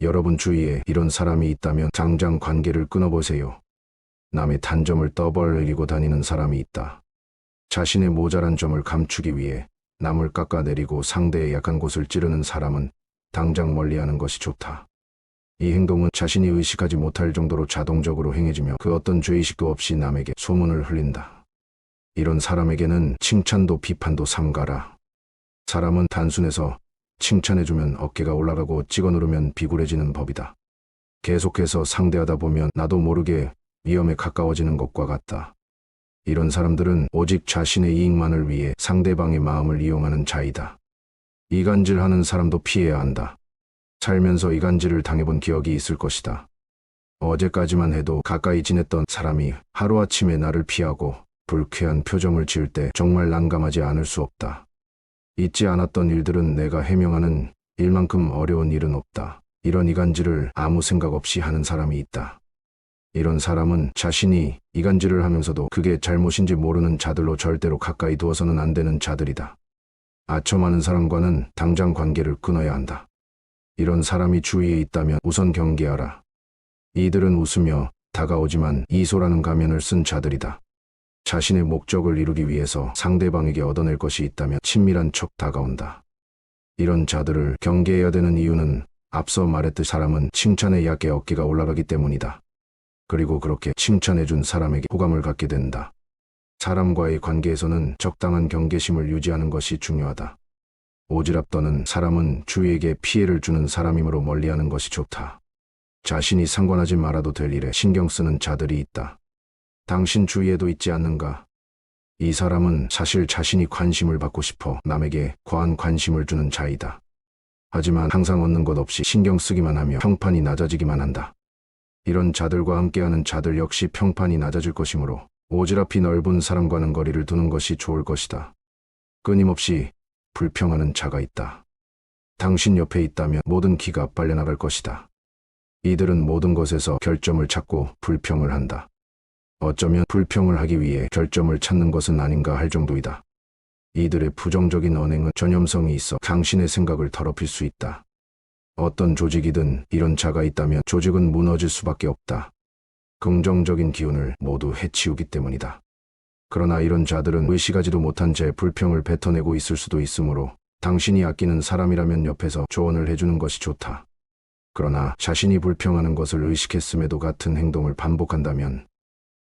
여러분 주위에 이런 사람이 있다면 당장 관계를 끊어보세요. 남의 단점을 떠벌리고 다니는 사람이 있다. 자신의 모자란 점을 감추기 위해 남을 깎아내리고 상대의 약한 곳을 찌르는 사람은 당장 멀리하는 것이 좋다. 이 행동은 자신이 의식하지 못할 정도로 자동적으로 행해지며 그 어떤 죄의식도 없이 남에게 소문을 흘린다. 이런 사람에게는 칭찬도 비판도 삼가라. 사람은 단순해서 칭찬해주면 어깨가 올라가고 찍어 누르면 비굴해지는 법이다. 계속해서 상대하다 보면 나도 모르게 위험에 가까워지는 것과 같다. 이런 사람들은 오직 자신의 이익만을 위해 상대방의 마음을 이용하는 자이다. 이간질하는 사람도 피해야 한다. 살면서 이간질을 당해본 기억이 있을 것이다. 어제까지만 해도 가까이 지냈던 사람이 하루아침에 나를 피하고 불쾌한 표정을 지을 때 정말 난감하지 않을 수 없다. 잊지 않았던 일들은 내가 해명하는 일만큼 어려운 일은 없다. 이런 이간질을 아무 생각 없이 하는 사람이 있다. 이런 사람은 자신이 이간질을 하면서도 그게 잘못인지 모르는 자들로 절대로 가까이 두어서는 안 되는 자들이다. 아첨하는 사람과는 당장 관계를 끊어야 한다. 이런 사람이 주위에 있다면 우선 경계하라. 이들은 웃으며 다가오지만 이소라는 가면을 쓴 자들이다. 자신의 목적을 이루기 위해서 상대방에게 얻어낼 것이 있다면 친밀한 척 다가온다. 이런 자들을 경계해야 되는 이유는 앞서 말했듯 사람은 칭찬에 약해 어깨가 올라가기 때문이다. 그리고 그렇게 칭찬해준 사람에게 호감을 갖게 된다. 사람과의 관계에서는 적당한 경계심을 유지하는 것이 중요하다. 오지랖 떠는 사람은 주위에게 피해를 주는 사람이므로 멀리하는 것이 좋다. 자신이 상관하지 말아도 될 일에 신경 쓰는 자들이 있다. 당신 주위에도 있지 않는가? 이 사람은 사실 자신이 관심을 받고 싶어 남에게 과한 관심을 주는 자이다. 하지만 항상 얻는 것 없이 신경 쓰기만 하며 평판이 낮아지기만 한다. 이런 자들과 함께하는 자들 역시 평판이 낮아질 것이므로 오지랖이 넓은 사람과는 거리를 두는 것이 좋을 것이다. 끊임없이 불평하는 자가 있다. 당신 옆에 있다면 모든 기가 빨려나갈 것이다. 이들은 모든 것에서 결점을 찾고 불평을 한다. 어쩌면 불평을 하기 위해 결점을 찾는 것은 아닌가 할 정도이다. 이들의 부정적인 언행은 전염성이 있어 당신의 생각을 더럽힐 수 있다. 어떤 조직이든 이런 자가 있다면 조직은 무너질 수밖에 없다. 긍정적인 기운을 모두 해치우기 때문이다. 그러나 이런 자들은 의식하지도 못한 채 불평을 뱉어내고 있을 수도 있으므로 당신이 아끼는 사람이라면 옆에서 조언을 해주는 것이 좋다. 그러나 자신이 불평하는 것을 의식했음에도 같은 행동을 반복한다면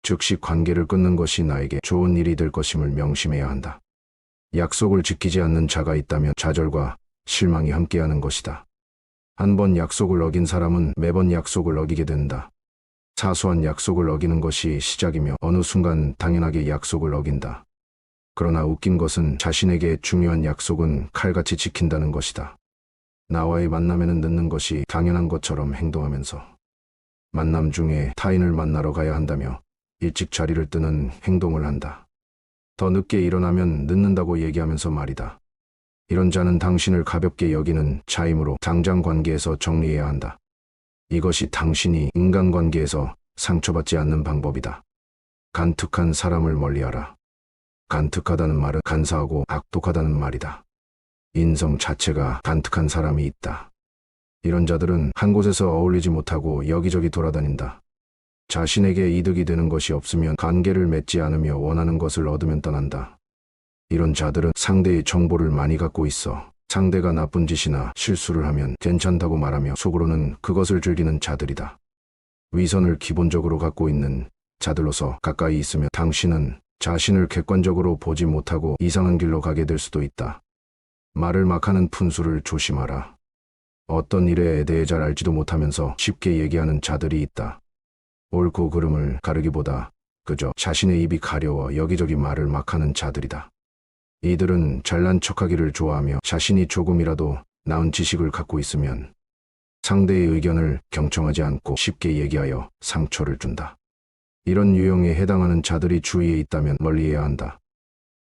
즉시 관계를 끊는 것이 나에게 좋은 일이 될 것임을 명심해야 한다. 약속을 지키지 않는 자가 있다면 좌절과 실망이 함께하는 것이다. 한 번 약속을 어긴 사람은 매번 약속을 어기게 된다. 사소한 약속을 어기는 것이 시작이며 어느 순간 당연하게 약속을 어긴다. 그러나 웃긴 것은 자신에게 중요한 약속은 칼같이 지킨다는 것이다. 나와의 만남에는 늦는 것이 당연한 것처럼 행동하면서 만남 중에 타인을 만나러 가야 한다며 일찍 자리를 뜨는 행동을 한다. 더 늦게 일어나면 늦는다고 얘기하면서 말이다. 이런 자는 당신을 가볍게 여기는 자이므로 당장 관계에서 정리해야 한다. 이것이 당신이 인간관계에서 상처받지 않는 방법이다. 간특한 사람을 멀리하라. 간특하다는 말은 간사하고 악독하다는 말이다. 인성 자체가 간특한 사람이 있다. 이런 자들은 한 곳에서 어울리지 못하고 여기저기 돌아다닌다. 자신에게 이득이 되는 것이 없으면 관계를 맺지 않으며 원하는 것을 얻으면 떠난다. 이런 자들은 상대의 정보를 많이 갖고 있어 상대가 나쁜 짓이나 실수를 하면 괜찮다고 말하며 속으로는 그것을 즐기는 자들이다. 위선을 기본적으로 갖고 있는 자들로서 가까이 있으면 당신은 자신을 객관적으로 보지 못하고 이상한 길로 가게 될 수도 있다. 말을 막 하는 푼수를 조심하라. 어떤 일에 대해 잘 알지도 못하면서 쉽게 얘기하는 자들이 있다. 옳고 그름을 가르기보다 그저 자신의 입이 가려워 여기저기 말을 막 하는 자들이다. 이들은 잘난 척하기를 좋아하며 자신이 조금이라도 나은 지식을 갖고 있으면 상대의 의견을 경청하지 않고 쉽게 얘기하여 상처를 준다. 이런 유형에 해당하는 자들이 주위에 있다면 멀리해야 한다.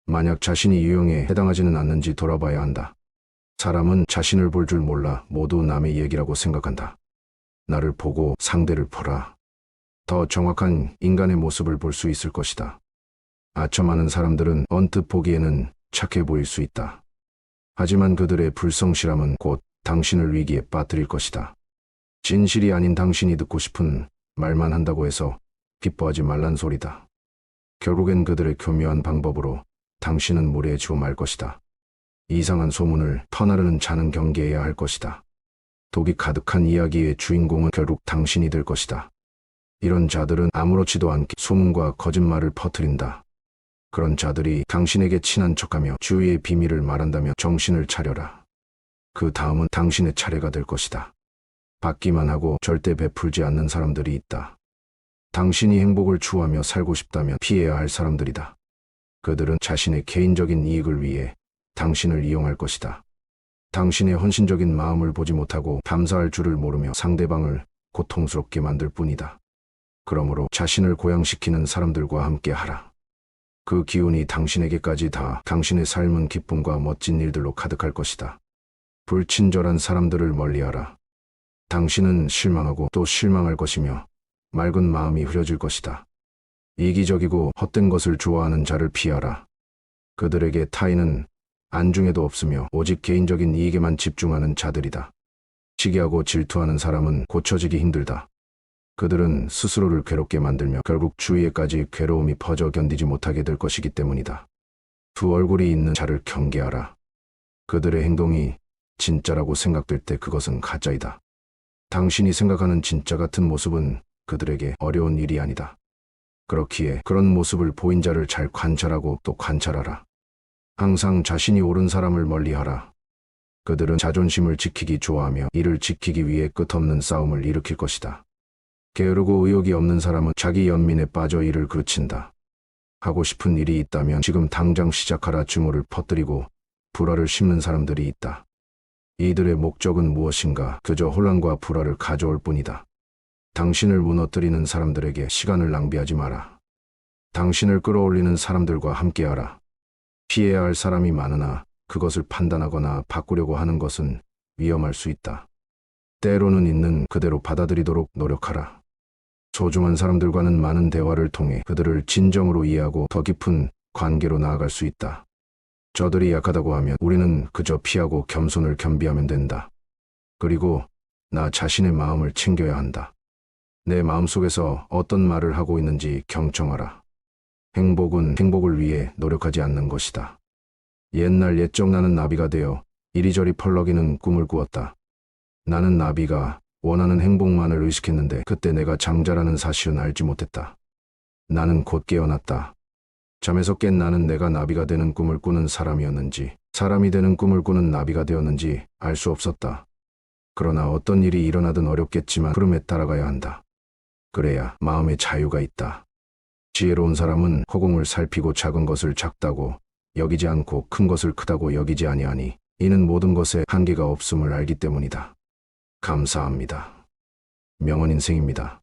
만약 자신이 유형에 해당하지는 않는지 돌아봐야 한다. 사람은 자신을 볼 줄 몰라 모두 남의 얘기라고 생각한다. 나를 보고 상대를 보라. 더 정확한 인간의 모습을 볼 수 있을 것이다. 아첨하는 사람들은 언뜻 보기에는 착해 보일 수 있다. 하지만 그들의 불성실함은 곧 당신을 위기에 빠뜨릴 것이다. 진실이 아닌 당신이 듣고 싶은 말만 한다고 해서 기뻐하지 말란 소리다. 결국엔 그들의 교묘한 방법으로 당신은 무례해지고 말 것이다. 이상한 소문을 퍼나르는 자는 경계해야 할 것이다. 독이 가득한 이야기의 주인공은 결국 당신이 될 것이다. 이런 자들은 아무렇지도 않게 소문과 거짓말을 퍼뜨린다. 그런 자들이 당신에게 친한 척하며 주위의 비밀을 말한다면 정신을 차려라. 그 다음은 당신의 차례가 될 것이다. 받기만 하고 절대 베풀지 않는 사람들이 있다. 당신이 행복을 추구하며 살고 싶다면 피해야 할 사람들이다. 그들은 자신의 개인적인 이익을 위해 당신을 이용할 것이다. 당신의 헌신적인 마음을 보지 못하고 감사할 줄을 모르며 상대방을 고통스럽게 만들 뿐이다. 그러므로 자신을 고양시키는 사람들과 함께 하라. 그 기운이 당신에게까지 닿아 당신의 삶은 기쁨과 멋진 일들로 가득할 것이다. 불친절한 사람들을 멀리하라. 당신은 실망하고 또 실망할 것이며 맑은 마음이 흐려질 것이다. 이기적이고 헛된 것을 좋아하는 자를 피하라. 그들에게 타인은 안중에도 없으며 오직 개인적인 이익에만 집중하는 자들이다. 시기하고 질투하는 사람은 고쳐지기 힘들다. 그들은 스스로를 괴롭게 만들며 결국 주위에까지 괴로움이 퍼져 견디지 못하게 될 것이기 때문이다. 두 얼굴이 있는 자를 경계하라. 그들의 행동이 진짜라고 생각될 때 그것은 가짜이다. 당신이 생각하는 진짜 같은 모습은 그들에게 어려운 일이 아니다. 그렇기에 그런 모습을 보인 자를 잘 관찰하고 또 관찰하라. 항상 자신이 옳은 사람을 멀리하라. 그들은 자존심을 지키기 좋아하며 이를 지키기 위해 끝없는 싸움을 일으킬 것이다. 게으르고 의욕이 없는 사람은 자기 연민에 빠져 일을 그르친다. 하고 싶은 일이 있다면 지금 당장 시작하라. 증오를 퍼뜨리고 불화를 심는 사람들이 있다. 이들의 목적은 무엇인가? 그저 혼란과 불화를 가져올 뿐이다. 당신을 무너뜨리는 사람들에게 시간을 낭비하지 마라. 당신을 끌어올리는 사람들과 함께하라. 피해야 할 사람이 많으나 그것을 판단하거나 바꾸려고 하는 것은 위험할 수 있다. 때로는 있는 그대로 받아들이도록 노력하라. 소중한 사람들과는 많은 대화를 통해 그들을 진정으로 이해하고 더 깊은 관계로 나아갈 수 있다. 저들이 약하다고 하면 우리는 그저 피하고 겸손을 겸비하면 된다. 그리고 나 자신의 마음을 챙겨야 한다. 내 마음속에서 어떤 말을 하고 있는지 경청하라. 행복은 행복을 위해 노력하지 않는 것이다. 옛날 옛적 나는 나비가 되어 이리저리 펄럭이는 꿈을 꾸었다. 나는 나비가 원하는 행복만을 의식했는데 그때 내가 장자라는 사실은 알지 못했다. 나는 곧 깨어났다. 잠에서 깬 나는 내가 나비가 되는 꿈을 꾸는 사람이었는지 사람이 되는 꿈을 꾸는 나비가 되었는지 알 수 없었다. 그러나 어떤 일이 일어나든 어렵겠지만 흐름에 따라가야 한다. 그래야 마음의 자유가 있다. 지혜로운 사람은 허공을 살피고 작은 것을 작다고 여기지 않고 큰 것을 크다고 여기지 아니하니 이는 모든 것에 한계가 없음을 알기 때문이다. 감사합니다. 명언인생입니다.